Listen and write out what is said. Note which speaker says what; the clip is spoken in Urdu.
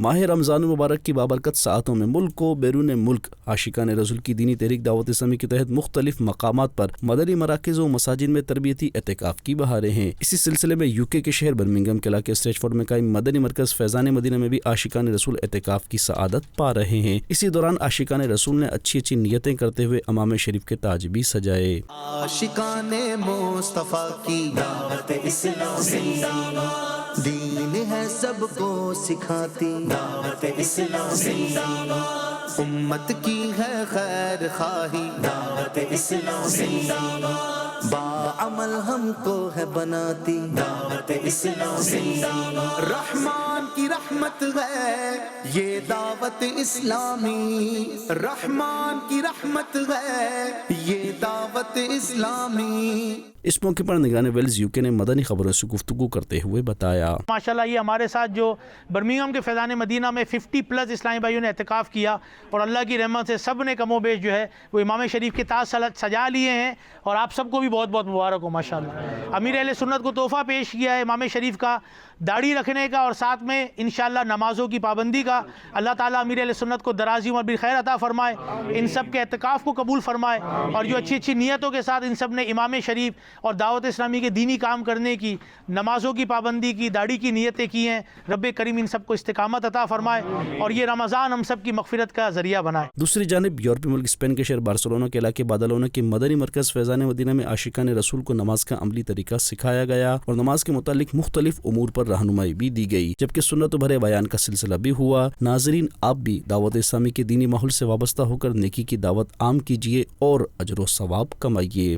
Speaker 1: ماہ رمضان مبارک کی بابرکت ساعتوں میں ملک و بیرون ملک عاشقان رسول کی دینی تحریک دعوت اسلامی کے تحت مختلف مقامات پر مدنی مراکز و مساجد میں تربیتی اعتکاف کی بہاریں ہیں۔ اسی سلسلے میں UK کے شہر برمنگھم کے علاقے اسٹریچفورڈ میں قائم مدنی مرکز فیضان مدینہ میں بھی عاشقان رسول اعتکاف کی سعادت پا رہے ہیں۔ اسی دوران عاشقان رسول نے اچھی نیتیں کرتے ہوئے امام شریف کے تاج بھی سجائے۔
Speaker 2: عاشقان مصطفیٰ کی دعوت اسلامی دین ہے سب کو سکھاتی دعوت اسلامی، امت کی ہے خیر خواہی دعوت اسلامی، باعمل ہم کو ہے بناتی دعوت اسلامی، رحمان کی رحمت ہے یہ دعوت اسلامی، رحمان کی رحمت ہے یہ دعوت اسلامی۔
Speaker 1: اس موقع پر نگران ویلز UK نے مدنی خبروں سے گفتگو کرتے ہوئے بتایا،
Speaker 3: ماشاءاللہ یہ ہمارے ساتھ جو برمنگھم کے فیضان مدینہ میں 50+ اسلامی بھائیوں نے اعتکاف کیا اور اللہ کی رحمت سے سب نے کم و بیش جو ہے وہ امام شریف کے تاج سجا لیے ہیں، اور آپ سب کو بھی بہت بہت مبارک ہو ماشاءاللہ۔ امیر اہل سنت کو تحفہ پیش کیا ہے امام شریف کا داڑھی رکھنے کا، اور ساتھ میں انشاءاللہ نمازوں کی پابندی کا۔ اللہ تعالیٰ امیر اہل سنت کو درازی عمر بالخیر عطا فرمائے، ان سب کے اعتکاف کو قبول فرمائے، اور جو اچھی نیتوں کے ساتھ ان سب نے امام شریف اور دعوت اسلامی کے دینی کام کرنے کی، نمازوں کی پابندی کی، داڑھی کی نیتیں کی ہیں، رب کریم ان سب کو استقامت عطا فرمائے اور یہ رمضان ہم سب کی مغفرت کا ذریعہ بنائے۔
Speaker 1: دوسری جانب یورپی ملک اسپین کے شہر بارسلونا کے علاقے بادلونا کے مدنی مرکز فیضان مدینہ میں عاشقان رسول کو نماز کا عملی طریقہ سکھایا گیا اور نماز کے متعلق مختلف امور پر رہنمائی بھی دی گئی، جبکہ سنت بھرے بیان کا سلسلہ بھی ہوا۔ ناظرین، آپ بھی دعوت اسلامی کے دینی ماحول سے وابستہ ہو کر نیکی کی دعوت عام کیجیے اور اجر و ثواب کمائیے۔